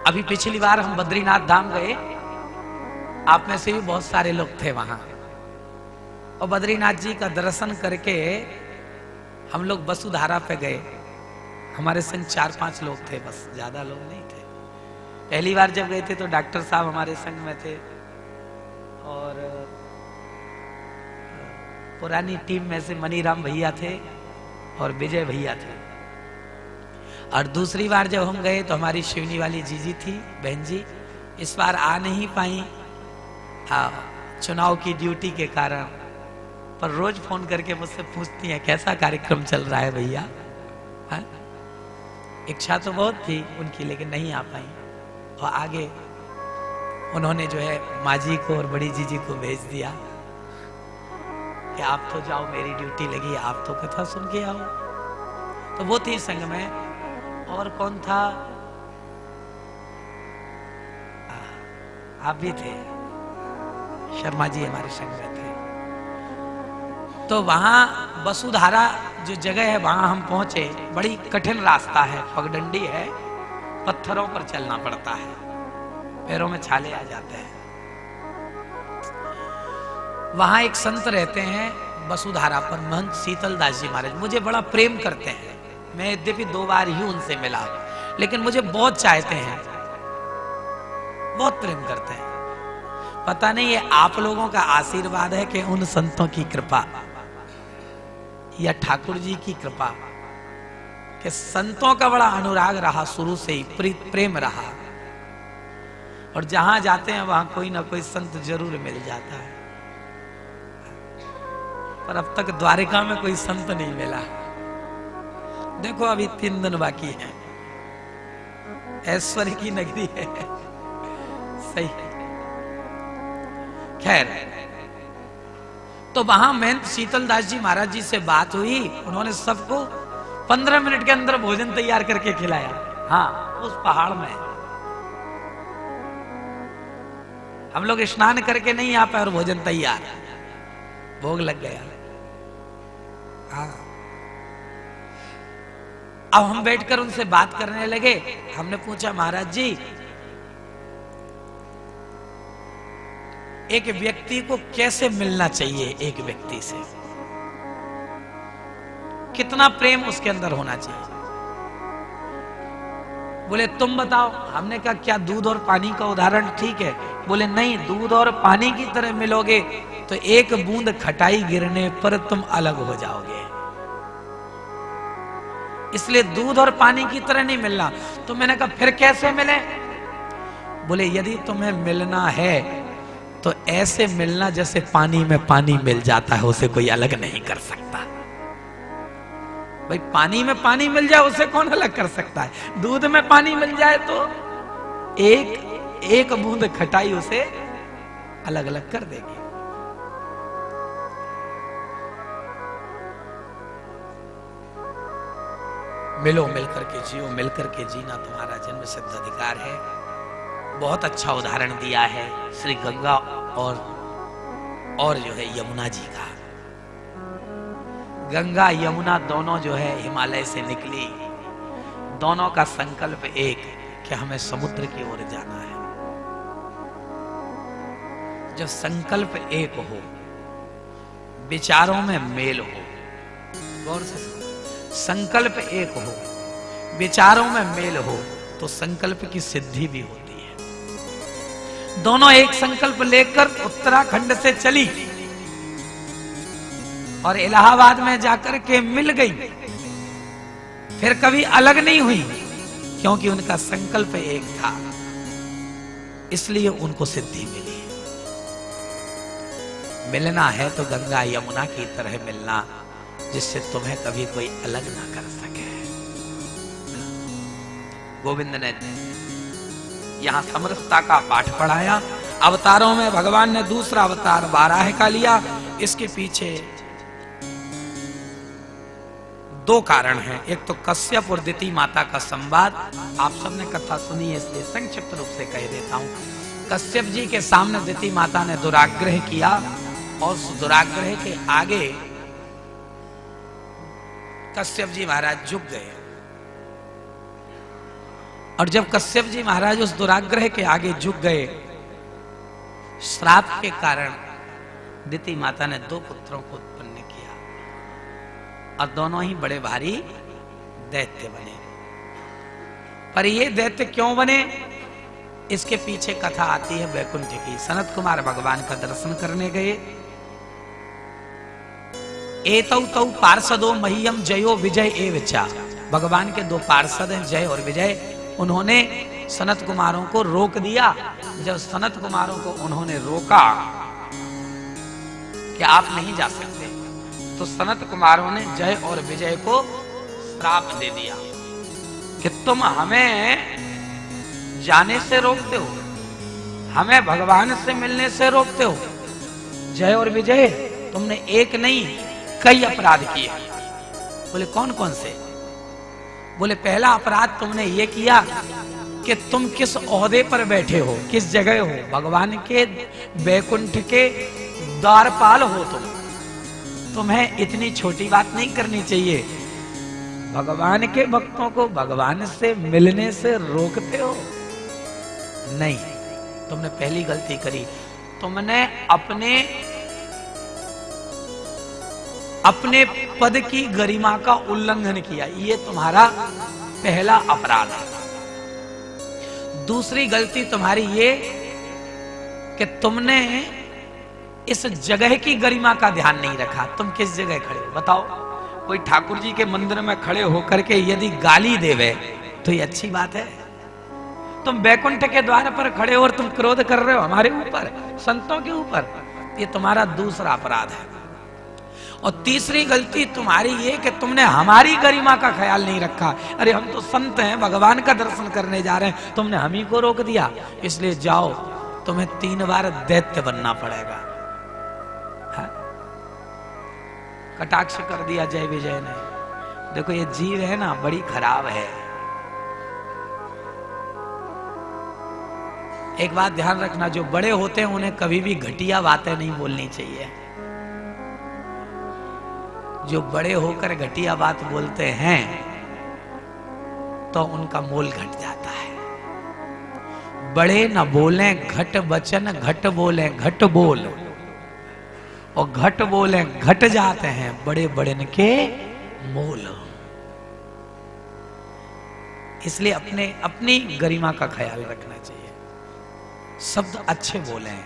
अभी पिछली बार हम बद्रीनाथ धाम गए, आप में से भी बहुत सारे लोग थे वहां, और बद्रीनाथ जी का दर्शन करके हम लोग वसुधारा पे गए। हमारे संग 4-5 लोग थे, बस, ज्यादा लोग नहीं थे। पहली बार जब गए थे तो डॉक्टर साहब हमारे संग में थे, और पुरानी टीम में से मनीराम भैया थे और विजय भैया थे। और दूसरी बार जब हम गए तो हमारी शिवनी वाली जीजी थी, बहन जी, इस बार आ नहीं पाई चुनाव की ड्यूटी के कारण, पर रोज फोन करके मुझसे पूछती हैं कैसा कार्यक्रम चल रहा है भैया। इच्छा तो बहुत थी उनकी, लेकिन नहीं आ पाई। और आगे उन्होंने जो है माँ जी को और बड़ी जीजी को भेज दिया कि आप तो जाओ, मेरी ड्यूटी लगी, आप तो कथा सुन के आओ। तो वो थी संग में। और कौन था? आप भी थे, शर्मा जी हमारे संग में थे। तो वहां वसुधारा जो जगह है वहां हम पहुंचे। बड़ी कठिन रास्ता है, पगडंडी है, पत्थरों पर चलना पड़ता है, पैरों में छाले आ जाते हैं। वहां एक संत रहते हैं वसुधारा पर, महंत शीतल दास जी महाराज। मुझे बड़ा प्रेम करते हैं। मैं यद्यपि 2 बार ही उनसे मिला, लेकिन मुझे बहुत चाहते हैं, बहुत प्रेम करते हैं। पता नहीं ये आप लोगों का आशीर्वाद है कि उन संतों की कृपा, या ठाकुर जी की कृपा, कि संतों का बड़ा अनुराग रहा, शुरू से ही प्रेम रहा। और जहां जाते हैं वहां कोई ना कोई संत जरूर मिल जाता है। पर अब तक द्वारिका में कोई संत नहीं मिला। देखो अभी 3 दिन बाकी है, ऐश्वर्य की नगरी है, सही है। खैर, तो वहां महंत शीतल दास जी महाराज जी से बात हुई। उन्होंने सबको 15 मिनट के अंदर भोजन तैयार करके खिलाया। हाँ, उस पहाड़ में हम लोग स्नान करके नहीं आ पाए और भोजन तैयार, भोग लग गया। हाँ, अब हम बैठकर उनसे बात करने लगे। हमने पूछा, महाराज जी, एक व्यक्ति को कैसे मिलना चाहिए? एक व्यक्ति से कितना प्रेम उसके अंदर होना चाहिए? बोले तुम बताओ। हमने कहा क्या दूध और पानी का उदाहरण ठीक है? बोले नहीं, दूध और पानी की तरह मिलोगे तो एक बूंद खटाई गिरने पर तुम अलग हो जाओगे, इसलिए दूध और पानी की तरह नहीं मिलना। तो मैंने कहा फिर कैसे मिले? बोले यदि तुम्हें मिलना है तो ऐसे मिलना जैसे पानी में पानी मिल जाता है, उसे कोई अलग नहीं कर सकता। भाई पानी में पानी मिल जाए उसे कौन अलग कर सकता है? दूध में पानी मिल जाए तो एक बूंद खटाई उसे अलग अलग कर देगी। मिलो, मिलकर के जियो, मिलकर के जीना तुम्हारा जन्म सिद्ध अधिकार है। बहुत अच्छा उदाहरण दिया है श्री गंगा और जो है यमुना जी का। गंगा यमुना दोनों जो है हिमालय से निकली, दोनों का संकल्प एक कि हमें समुद्र की ओर जाना है। जब संकल्प एक हो, विचारों में मेल हो, गौर से संकल्प एक हो, विचारों में मेल हो, तो संकल्प की सिद्धि भी होती है। दोनों एक संकल्प लेकर उत्तराखंड से चली और इलाहाबाद में जाकर के मिल गई, फिर कभी अलग नहीं हुई, क्योंकि उनका संकल्प एक था, इसलिए उनको सिद्धि मिली। मिलना है तो गंगा यमुना की तरह मिलना, जिससे तुम्हें कभी कोई अलग ना कर सके। गोविंद ने यहां समरसता का पाठ पढ़ाया। अवतारों में भगवान ने दूसरा अवतार वाराह का लिया। इसके पीछे 2 कारण हैं। एक तो कश्यप और दिति माता का संवाद, आप सबने कथा सुनी है, इसलिए संक्षिप्त रूप से कह देता हूं। कश्यप जी के सामने दिति माता ने दुराग्रह किया और उस दुराग्रह के आगे कश्यप जी महाराज झुक गए। और जब कश्यप जी महाराज उस दुराग्रह के आगे झुक गए, श्राप के कारण दिति माता ने 2 पुत्रों को उत्पन्न किया और दोनों ही बड़े भारी दैत्य बने। पर ये दैत्य क्यों बने, इसके पीछे कथा आती है वैकुंठ की। सनत कुमार भगवान का दर्शन करने गए। एतौ तौ पार्षदो मह्यम जयो विजय एवचा। भगवान के 2 पार्षद हैं, जय और विजय। उन्होंने सनत कुमारों को रोक दिया। जब सनत कुमारों को उन्होंने रोका कि आप नहीं जा सकते, तो सनत कुमारों ने जय और विजय को श्राप दे दिया कि तुम हमें जाने से रोकते हो, हमें भगवान से मिलने से रोकते हो। जय और विजय, तुमने एक नहीं कई अपराध किए। बोले कौन कौन से? बोले पहला अपराध तुमने ये किया कि तुम किस ओहदे पर बैठे हो, किस जगह हो, भगवान के वैकुंठ के द्वारपाल हो तुम। तुम्हें इतनी छोटी बात नहीं करनी चाहिए। भगवान के भक्तों को भगवान से मिलने से रोकते हो। नहीं, तुमने पहली गलती करी। तुमने अपने पद की गरिमा का उल्लंघन किया। ये तुम्हारा पहला अपराध है। दूसरी गलती तुम्हारी ये कि तुमने इस जगह की गरिमा का ध्यान नहीं रखा। तुम किस जगह खड़े हो बताओ? कोई ठाकुर जी के मंदिर में खड़े होकर के यदि गाली देवे तो ये अच्छी बात है? तुम वैकुंठ के द्वार पर खड़े हो और तुम क्रोध कर रहे हो हमारे ऊपर, संतों के ऊपर। ये तुम्हारा दूसरा अपराध है। और तीसरी गलती तुम्हारी ये कि तुमने हमारी गरिमा का ख्याल नहीं रखा। अरे हम तो संत हैं, भगवान का दर्शन करने जा रहे हैं, तुमने हम ही को रोक दिया। इसलिए जाओ, तुम्हें 3 बार दैत्य बनना पड़ेगा। हा? कटाक्ष कर दिया जय विजय ने। देखो ये जीव है ना, बड़ी खराब है। एक बात ध्यान रखना, जो बड़े होते हैं उन्हें कभी भी घटिया बातें नहीं बोलनी चाहिए। जो बड़े होकर घटिया बात बोलते हैं तो उनका मोल घट जाता है। बड़े न बोलें घट वचन, घट बोलें घट बोल, और घट बोलें घट जाते हैं बड़े बड़े के मोल। इसलिए अपनी गरिमा का ख्याल रखना चाहिए। शब्द अच्छे बोलें,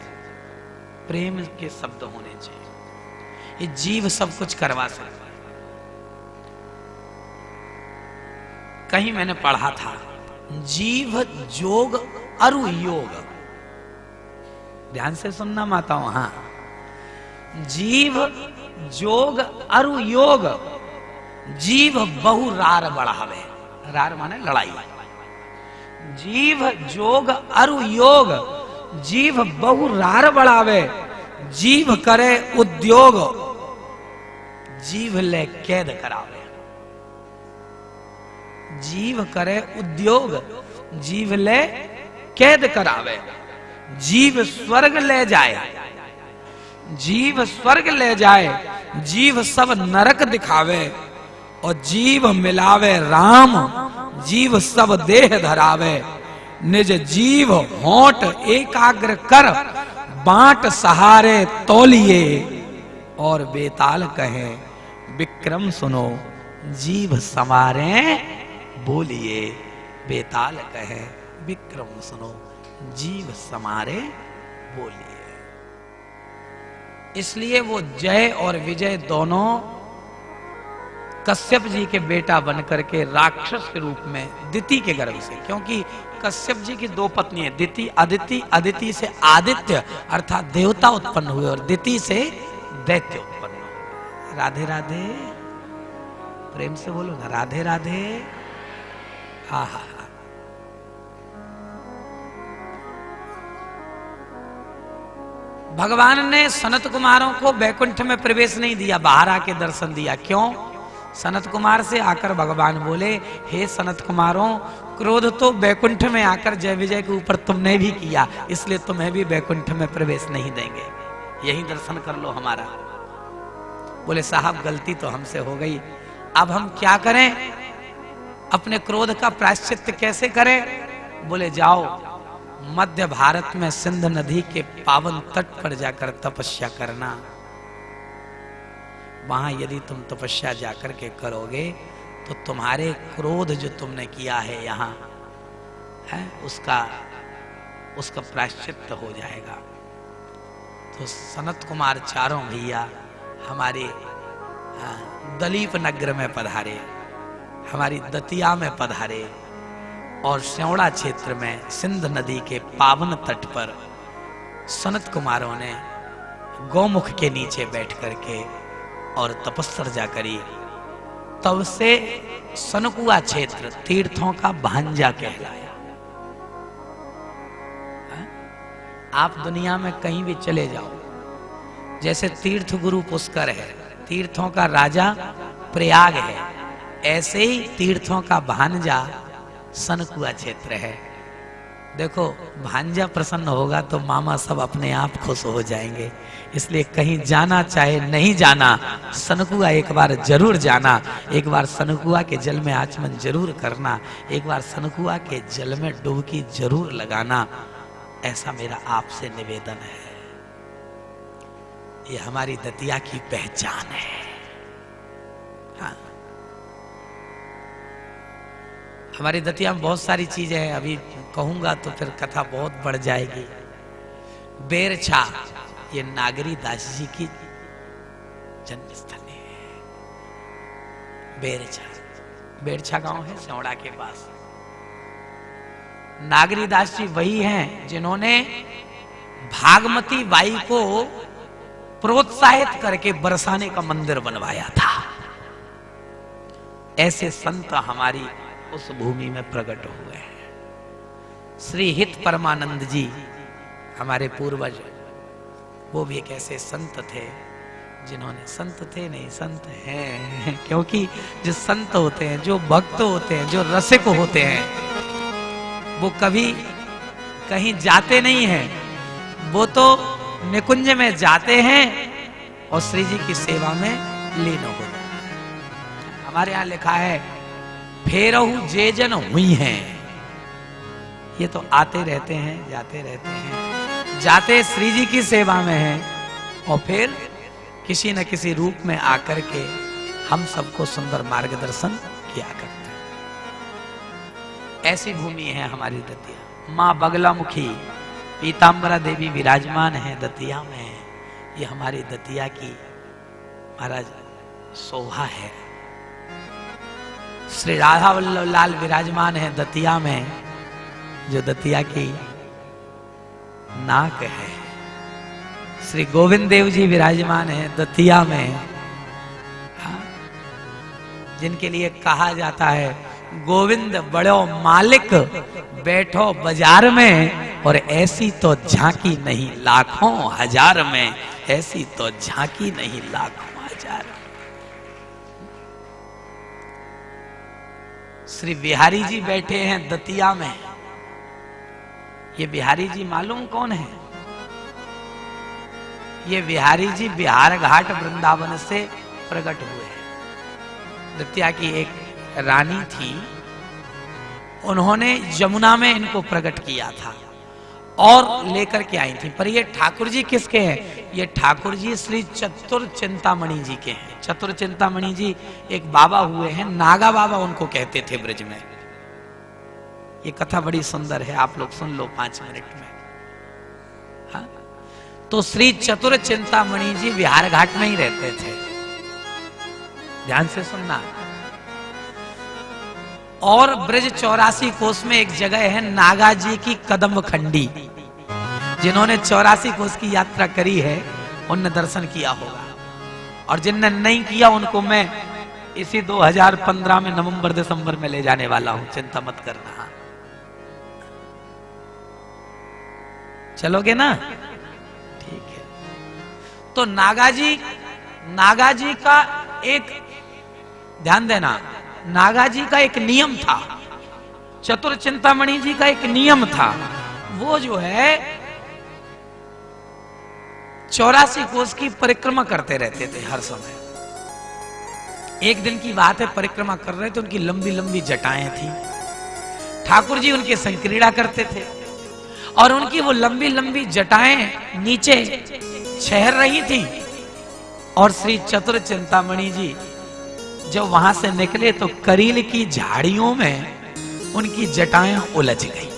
प्रेम के शब्द होने चाहिए। ये जीव सब कुछ करवा सकता है। कहीं मैंने पढ़ा था, जीव जोग अरु योग। ध्यान से सुनना माताओं। हाँ, जीव जोग अरु योग। जीव बहु रार बढ़ावे। रार माने लड़ाई। जीव जोग अरु योग। जीव बहु रार बढ़ावे। जीव करे उद्योग, जीव ले कैद करावे। जीव करे उद्योग, जीव ले कैद करावे। जीव स्वर्ग ले जाए, जीव स्वर्ग ले जाए। जीव सब नरक दिखावे, और जीव मिलावे राम। जीव सब देह धरावे, निज जीव होंठ एकाग्र कर। बांट सहारे तौलिए, और बेताल कहे विक्रम सुनो। जीव समारे बोलिए, बेताल कहे विक्रम सुनो। जीव समारे बोलिए। इसलिए वो जय और विजय दोनों कश्यप जी के बेटा बनकर के राक्षस के रूप में दिति के गर्भ से, क्योंकि कश्यप जी की 2 पत्नी है, दिति अदिति। अदिति से आदित्य अर्थात देवता उत्पन्न हुए, और दिति से दैत्य उत्पन्न हुए। राधे राधे, प्रेम से बोलो ना, राधे राधे। हा हा हा। भगवान ने सनत कुमारों को वैकुंठ में प्रवेश नहीं दिया, बाहर आके दर्शन दिया। क्यों? सनत कुमार से आकर भगवान बोले, हे सनत कुमारों, क्रोध तो वैकुंठ में आकर जय विजय के ऊपर तुमने भी किया, इसलिए तुम्हें भी वैकुंठ में प्रवेश नहीं देंगे, यही दर्शन कर लो हमारा। बोले साहब गलती तो हमसे हो गई, अब हम क्या करें? अपने क्रोध का प्रायश्चित्त कैसे करें? बोले जाओ मध्य भारत में सिंध नदी के पावन तट पर जाकर तपस्या करना। वहां यदि तुम तपस्या जाकर के करोगे तो तुम्हारे क्रोध जो तुमने किया है यहाँ है उसका प्रायश्चित्त हो जाएगा। तो सनत कुमार चारों भैया हमारे दलीप नगर में पधारे, हमारी दतिया में पधारे और स्योड़ा क्षेत्र में सिंध नदी के पावन तट पर सनत कुमारों ने गौमुख के नीचे बैठ करके और तपस्या करी। तब से सनकुआ क्षेत्र तीर्थों का भांजा कहलाया। आप दुनिया में कहीं भी चले जाओ, जैसे तीर्थ गुरु पुष्कर है, तीर्थों का राजा प्रयाग है, ऐसे ही तीर्थों का भांजा सनकुआ क्षेत्र है। देखो भांजा प्रसन्न होगा तो मामा सब अपने आप खुश हो जाएंगे। इसलिए कहीं जाना चाहे नहीं जाना, सनकुआ एक बार जरूर जाना, एक बार सनकुआ के जल में आचमन जरूर करना, एक बार सनकुआ के जल में डुबकी जरूर लगाना, ऐसा मेरा आपसे निवेदन है। ये हमारी दतिया की पहचान है। हाँ। हमारी दतिया में बहुत सारी चीजें हैं, अभी कहूंगा तो फिर कथा बहुत बढ़ जाएगी। बेरछा ये नागरी दास जी की जन्मस्थली है। बेरछा गांव है स्योड़ा के पास। नागरी दास जी वही हैं जिन्होंने भागमती बाई को प्रोत्साहित करके बरसाने का मंदिर बनवाया था। ऐसे संत हमारी उस भूमि में प्रकट हुए हैं। श्री हित परमानंद जी हमारे पूर्वज, वो भी एक ऐसे संत थे जिन्होंने, संत थे नहीं संत हैं, क्योंकि जो संत होते हैं, जो भक्त होते हैं, जो रसिक होते हैं, वो कभी कहीं जाते नहीं हैं, वो तो निकुंज में जाते हैं और श्री जी की सेवा में लीन हो जाते हैं। हमारे यहाँ लिखा है फेरहु जे जन हुई हैं। ये तो आते रहते हैं, जाते रहते हैं, जाते श्री जी की सेवा में हैं और फिर किसी न किसी रूप में आकर के हम सबको सुंदर मार्गदर्शन किया करते हैं। ऐसी भूमि है हमारी दतिया। माँ बगलामुखी पीताम्बरा देवी विराजमान है दतिया में। ये हमारी दतिया की महाराज शोभा है। श्री राधा वल्लभ लाल विराजमान है दतिया में, जो दतिया की नाक है। श्री गोविंद देव जी विराजमान है दतिया में, जिनके लिए कहा जाता है गोविंद बड़ो मालिक बैठो बाजार में, और ऐसी तो झांकी नहीं लाखों हजार में, ऐसी तो झांकी नहीं लाखों हजार। श्री बिहारी जी बैठे हैं दतिया में। ये बिहारी जी मालूम कौन है? ये बिहारी जी बिहार घाट वृंदावन से प्रकट हुए हैं। दतिया की एक रानी थी, उन्होंने यमुना में इनको प्रकट किया था और लेकर के आई थी। पर ये ठाकुर जी किसके हैं? ये ठाकुर जी श्री चतुर चिंतामणि जी के हैं। चतुर चिंतामणि जी एक बाबा हुए हैं, नागा बाबा उनको कहते थे ब्रज में। ये कथा बड़ी सुंदर है, आप लोग सुन लो 5 मिनट में। हाँ? तो श्री चतुर चिंतामणि जी बिहार घाट में ही रहते थे। ध्यान से सुनना। और ब्रज 84 कोस में एक जगह है नागा जी की कदम खंडी। जिन्होंने 84 कोस की यात्रा करी है उनने दर्शन किया होगा, और जिनने नहीं किया उनको मैं इसी 2015 में नवंबर दिसंबर में ले जाने वाला हूं, चिंता मत करना। चलोगे ना? ठीक है। तो नागा जी का एक, ध्यान देना, नागा जी का एक नियम था, चतुर चिंतामणि जी का एक नियम था। वो जो है 84 कोस की परिक्रमा करते रहते थे हर समय। एक दिन की बात है, परिक्रमा कर रहे थे, उनकी लंबी लंबी जटाएं थी। ठाकुर जी उनके संग क्रीड़ा करते थे और उनकी वो लंबी लंबी जटाएं नीचे छहर रही थी। और श्री चतुर चिंतामणि जी जब वहां से निकले तो करील की झाड़ियों में उनकी जटाएं उलझ गई।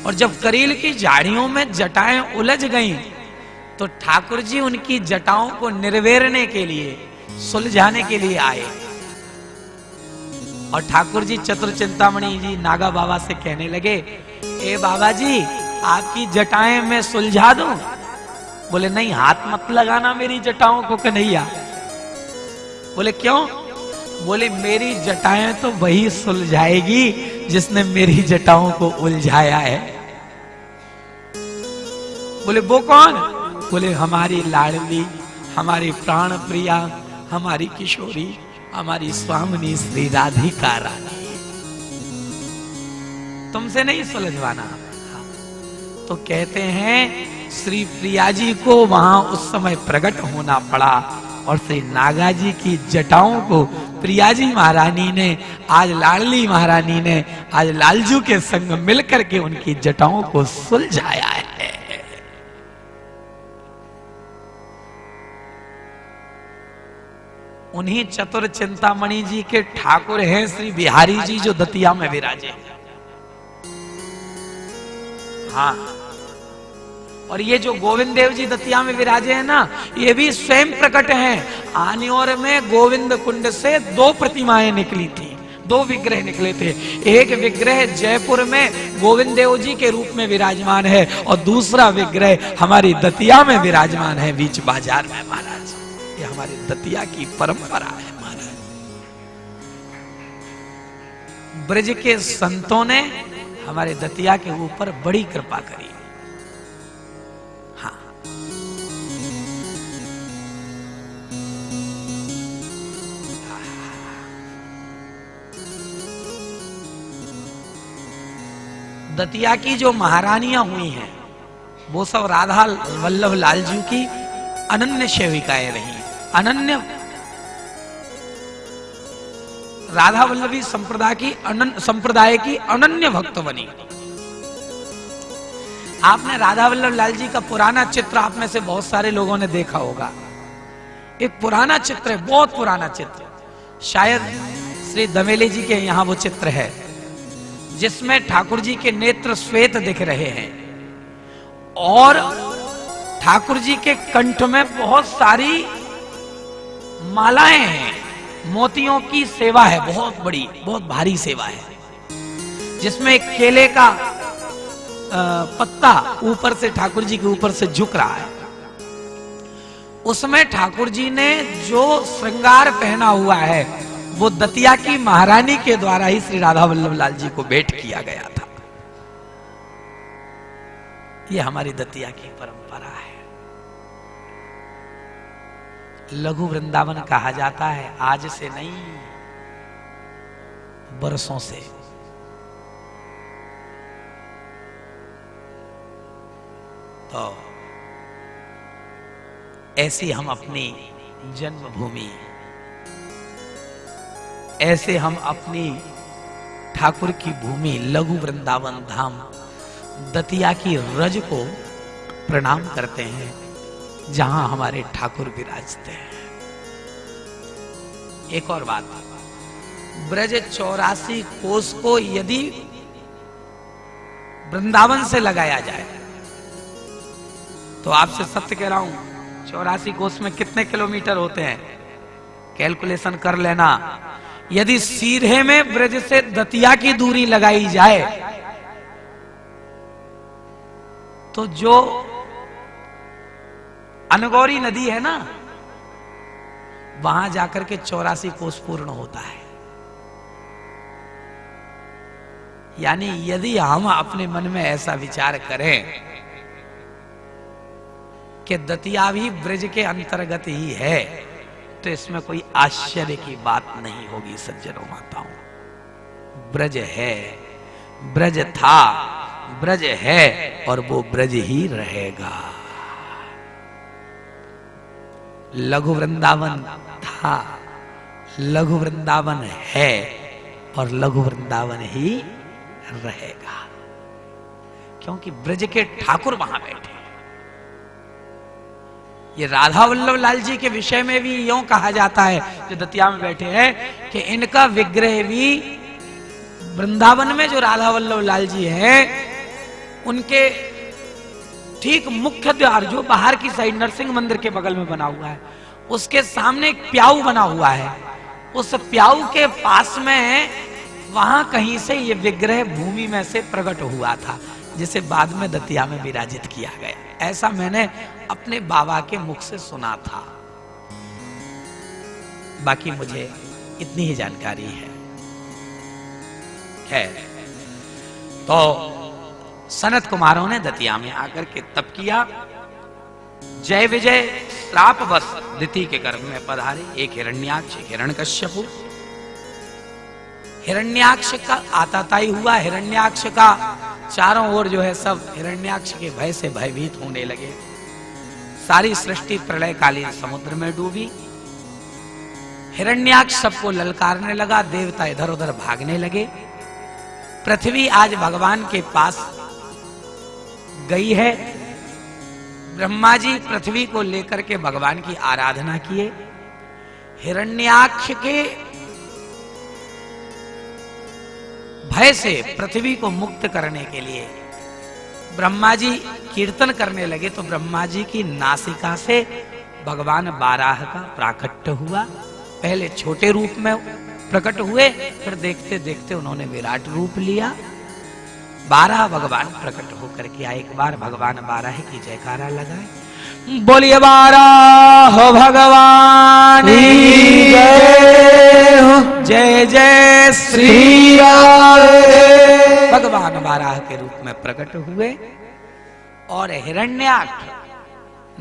और जब करील की झाड़ियों में जटाएं उलझ गईं तो ठाकुर जी उनकी जटाओं को निर्वेरने के लिए, सुलझाने के लिए आए। और ठाकुर जी चतुर चिंतामणि जी नागा बाबा से कहने लगे, ए बाबा जी आपकी जटाएं मैं सुलझा दूं? बोले नहीं, हाथ मत लगाना मेरी जटाओं को कन्हैया। बोले क्यों? बोले मेरी जटाएं तो वही सुलझाएगी जिसने मेरी जटाओं को उलझाया है। बोले वो कौन? बोले हमारी लाडली, हमारी प्राण प्रिया, हमारी किशोरी, हमारी स्वामिनी श्री राधिका रानी। तुमसे नहीं सुलझवाना। तो कहते हैं श्री प्रिया जी को वहां उस समय प्रकट होना पड़ा और श्री नागा जी की जटाओं को प्रिया जी महारानी ने, आज लाडली महारानी ने, आज लालजू के संग मिलकर के उनकी जटाओं को सुलझाया है। उन्हीं चतुर चिंतामणि जी के ठाकुर हैं श्री बिहारी जी जो दतिया में विराजे। हाँ, और ये जो गोविंद देव जी दतिया में विराजे हैं ना, ये भी स्वयं प्रकट हैं। आनियोर में गोविंद कुंड से 2 प्रतिमाएं निकली थी, 2 विग्रह निकले थे। एक विग्रह जयपुर में गोविंद देव जी के रूप में विराजमान है और दूसरा विग्रह हमारी दतिया में विराजमान है, बीच बाजार में। महाराज ये हमारी दतिया की परंपरा है। महाराज ब्रज के संतों ने हमारे दतिया के ऊपर बड़ी कृपा करी। हाँ, दतिया की जो महारानियां हुई हैं वो सब राधा वल्लभ लालजू की अनन्य सेविकाएं रही। अनन्य राधा वल्लभी संप्रदाय की अनन्य भक्त बनी। आपने राधा वल्लभ लाल जी का पुराना चित्र आप में से बहुत सारे लोगों ने देखा होगा। एक पुराना चित्र है, बहुत पुराना चित्र, शायद श्री दमेले जी के यहां वो चित्र है जिसमें ठाकुर जी के नेत्र श्वेत दिख रहे हैं और ठाकुर जी के कंठ में बहुत सारी मालाएं हैं। मोतियों की सेवा है, बहुत बड़ी, बहुत भारी सेवा है, जिसमें एक केले का पत्ता ऊपर से ठाकुर जी के ऊपर से झुक रहा है। उसमें ठाकुर जी ने जो श्रृंगार पहना हुआ है वो दतिया की महारानी के द्वारा ही श्री राधा वल्लभ लाल जी को भेंट किया गया था। ये हमारी दतिया की परंपरा है। लघु वृंदावन कहा जाता है, आज से नहीं, बरसों से। तो ऐसी हम अपनी जन्मभूमि, ऐसे हम अपनी ठाकुर की भूमि लघु वृंदावन धाम दतिया की रज को प्रणाम करते हैं जहां हमारे ठाकुर विराजते हैं। एक और बात, ब्रज 84 कोस को यदि वृंदावन से लगाया जाए तो आपसे सत्य कह रहा हूं 84 कोस में कितने किलोमीटर होते हैं, कैलकुलेशन कर लेना। यदि सीधे में ब्रज से दतिया की दूरी लगाई जाए तो जो अनगौरी नदी है ना, वहां जाकर के 84 कोस पूर्ण होता है। यानी यदि हम अपने मन में ऐसा विचार करें कि दतिया भी ब्रज के अंतर्गत ही है तो इसमें कोई आश्चर्य की बात नहीं होगी। सज्जनों माताओं, ब्रज है, ब्रज था, ब्रज है और वो ब्रज ही रहेगा। लघु वृंदावन था, लघु वृंदावन है और लघु वृंदावन ही रहेगा, क्योंकि ब्रज के ठाकुर वहां बैठे। ये राधा वल्लभ लाल जी के विषय में भी यूं कहा जाता है, जो दतिया में बैठे हैं, कि इनका विग्रह भी वृंदावन में जो राधा वल्लभ लाल जी हैं, उनके ठीक मुख्य द्वार जो बाहर की साइड नरसिंह मंदिर के बगल में बना हुआ है, उसके सामने एक प्याऊ बना हुआ है। उस प्याऊ के पास में वहां कहीं से ये विग्रह भूमि में से प्रकट हुआ था, जिसे बाद में दतिया में विराजित किया गया। ऐसा मैंने अपने बाबा के मुख से सुना था, बाकी मुझे इतनी ही जानकारी है। तो सनत कुमारों ने दतिया में आकर के तप किया। जय विजय श्राप बस दिति के गर्भ में पधारे। एक हिरण्याक्ष, एक हिरण्यकश्यपु। हिरण्याक्ष का आताताई हुआ। हिरण्याक्ष का चारों ओर जो है सब हिरण्याक्ष के भय से भयभीत होने लगे। सारी सृष्टि प्रलयकालीन समुद्र में डूबी। हिरण्याक्ष सबको ललकारने लगा। देवता इधर उधर भागने लगे। पृथ्वी आज भगवान के पास गई है। ब्रह्मा जी पृथ्वी को लेकर के भगवान की आराधना किए। हिरण्याक्ष के भय से पृथ्वी को मुक्त करने के लिए ब्रह्मा जी कीर्तन करने लगे, तो ब्रह्मा जी की नासिका से भगवान बाराह का प्राकट्य हुआ। पहले छोटे रूप में प्रकट हुए, फिर देखते देखते उन्होंने विराट रूप लिया। 12 भगवान प्रकट होकर के आए। एक बार भगवान बाराह की जयकारा लगाए। बोलिए बाराह भगवान की जय हो। जय जय श्री राधे। भगवान बाराह के रूप में प्रकट हुए और हिरण्याक्ष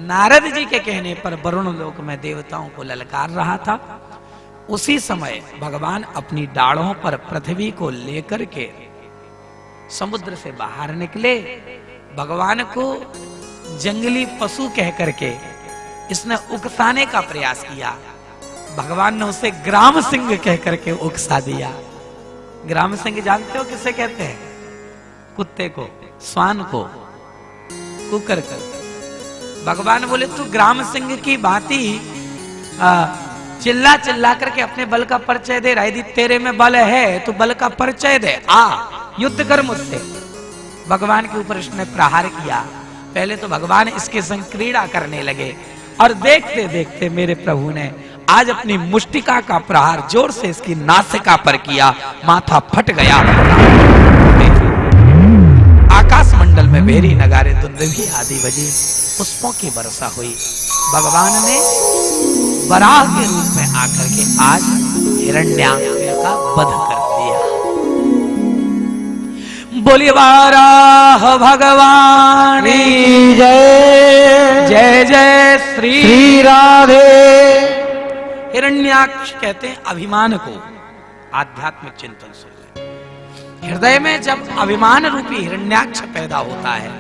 नारद जी के कहने पर वरुण लोक में देवताओं को ललकार रहा था। उसी समय भगवान अपनी डाढ़ों पर पृथ्वी को लेकर के समुद्र से बाहर निकले। भगवान को जंगली पशु कह करके इसने उकसाने का प्रयास किया। भगवान ने उसे ग्राम सिंह कह करके उकसा दिया। ग्राम सिंह जानते हो किसे कहते हैं? कुत्ते को, स्वान को, कुकर कर। भगवान बोले तू ग्राम सिंह की भांति चिल्ला चिल्ला करके अपने बल का परिचय दे रहा है। यदि तेरे में बल है तो बल का परिचय दे, आ युद्ध कर मुझसे। भगवान के ऊपर इसने प्रहार किया। पहले तो भगवान इसके संग क्रीड़ा करने लगे और देखते देखते मेरे प्रभु ने आज अपनी मुष्टिका का प्रहार जोर से इसकी नासिका पर किया। माथा फट गया। आकाश मंडल में भेरी नगारे दुंदुभी आदि बजे। पुष्पों की वर्षा हुई। भगवान ने वराह के रूप में आकर के आज हिरण्याक्ष का वध कर दिया। बोलिए बाराह भगवान की जय। जय जय श्री राधे। हिरण्याक्ष कहते हैं अभिमान को। आध्यात्मिक चिंतन सुन ले। हृदय में जब अभिमान रूपी हिरण्याक्ष पैदा होता है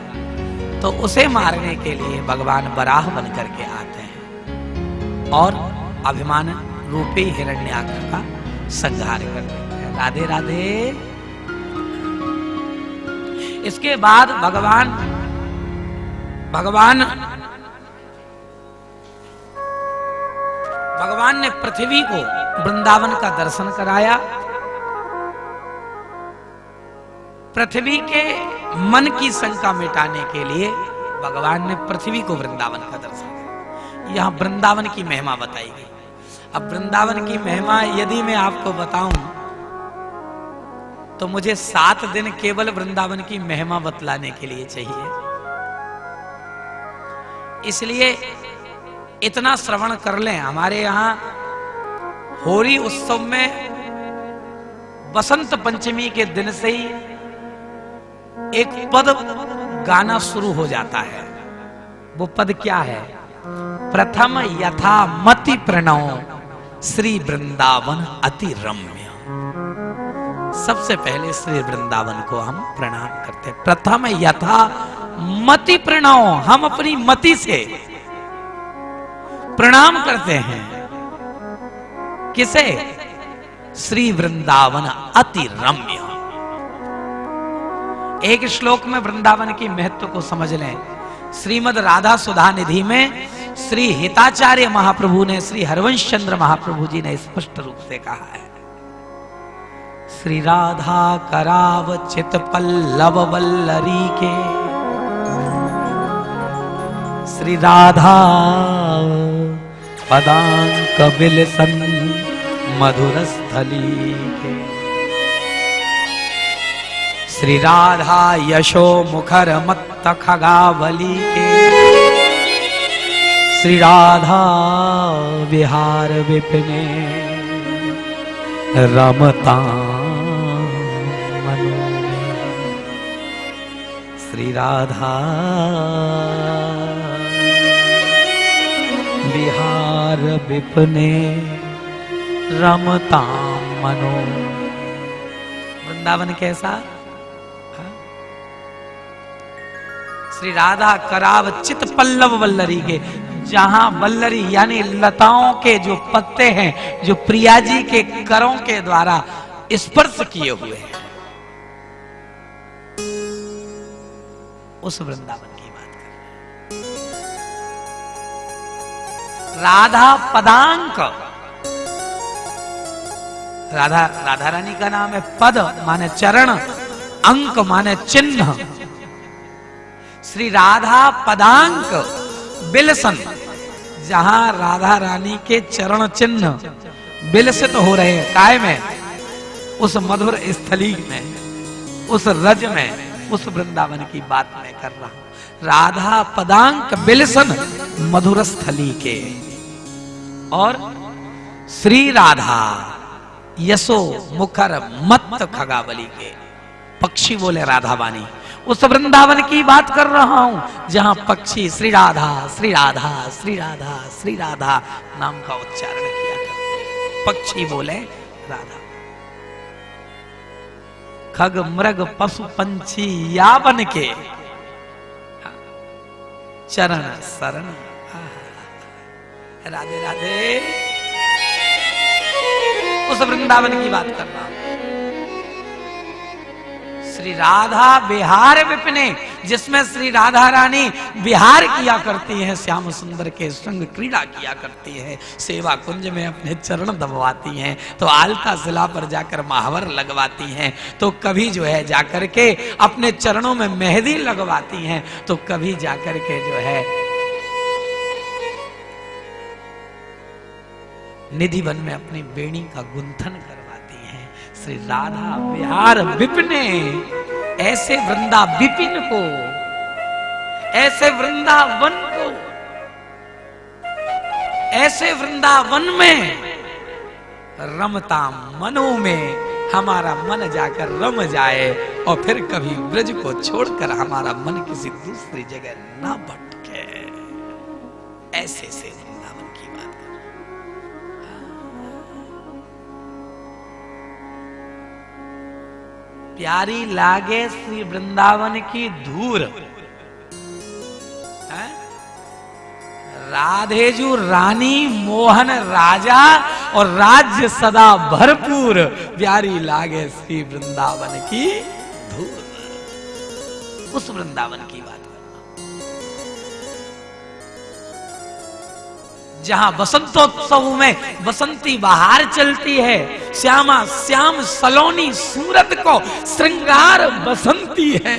तो उसे मारने के लिए भगवान वराह बन करके आते हैं और अभिमान रूपी हिरण्याक्ष का संहार करते हैं। राधे राधे। इसके बाद भगवान ने पृथ्वी को वृंदावन का दर्शन कराया। पृथ्वी के मन की शंका मिटाने के लिए भगवान ने पृथ्वी को वृंदावन का दर्शन किया। यहां वृंदावन की महिमा बताई गई। अब वृंदावन की महिमा यदि मैं आपको बताऊं तो मुझे 7 दिन केवल वृंदावन की महिमा बतलाने के लिए चाहिए। इसलिए इतना श्रवण कर लें। हमारे यहां होली उत्सव में बसंत पंचमी के दिन से ही एक पद गाना शुरू हो जाता है। वो पद क्या है? प्रथम यथा मति प्रणव श्री वृंदावन अति रम्य। सबसे पहले श्री वृंदावन को हम प्रणाम करते हैं। प्रथम यथा मति प्रणव, हम अपनी मति से प्रणाम करते हैं। किसे? श्री वृंदावन अति रम्य। एक श्लोक में वृंदावन की महत्व को समझ लें। श्रीमद् राधा सुधा निधि में श्री हिताचार्य महाप्रभु ने, श्री हरवंश चंद्र महाप्रभु जी ने स्पष्ट रूप से कहा है, श्री राधा कराव चित पल्लव वल्लरी के, श्री राधा पदांक बिलसन मधुर स्थली के, श्री राधा यशो मुखर मत्त खगावली के, श्री राधा विहार विपिने रमता मनो में, श्री राधा विहार विपिने रमता मनो। वृंदावन कैसा? श्री राधा कराव चित पल्लव वल्लरी के, जहां वल्लरी यानी लताओं के जो पत्ते हैं, जो प्रिया जी के करों के द्वारा स्पर्श किए हुए हैं, उस वृंदावन की बात कर रहे हैं। राधा पदांक, राधा रानी का नाम है। पद माने चरण, अंक माने चिन्ह। श्री राधा पदांक बिलसन, जहां राधा रानी के चरण चिन्ह बिलसित हो रहे हैं, काय में? उस मधुर स्थली में, उस रज में, उस वृंदावन की बात मैं कर रहा हूं। राधा पदांक बिलसन मधुर स्थली के। और श्री राधा यशो मुखर मत्त खगावली के, पक्षी बोले राधा वाणी, उस वृंदावन की बात कर रहा हूं जहां पक्षी श्री राधा श्री राधा श्री राधा श्री राधा नाम का उच्चारण किया करते हैं। पक्षी बोले राधा। खग मृग पशु पंछी यावन के चरण शरण। राधे राधे। उस वृंदावन की बात कर रहा हूं। श्री राधा विहार विपिने, जिसमें श्री राधा रानी विहार किया करती है, श्याम सुंदर के संग क्रीड़ा किया करती है, सेवा कुंज में अपने चरण दबवाती हैं, तो आलता शिला पर जाकर महावर लगवाती हैं, तो कभी जो है जाकर के अपने चरणों में मेहंदी लगवाती हैं, तो कभी जाकर के जो है निधि वन में अपनी बेणी का गुंथन करवाती हैं। श्री राधा विहार विपिने, ऐसे वृंदा विपिन को, ऐसे वृंदावन को, ऐसे वृंदावन में रमता मनो में, हमारा मन जाकर रम जाए और फिर कभी ब्रज को छोड़कर हमारा मन किसी दूसरी जगह ना भटके। ऐसे से वृंदावन की बात कर। प्यारी लागे श्री वृंदावन की धूर, राधेजू रानी मोहन राजा और राज्य सदा भरपूर, प्यारी लागे श्री वृंदावन की धूर। उस वृंदावन की बात करना जहां बसंतोत्सव में बसंती बहार चलती है, श्यामा श्याम सलोनी सूरत को श्रृंगार बसंती है।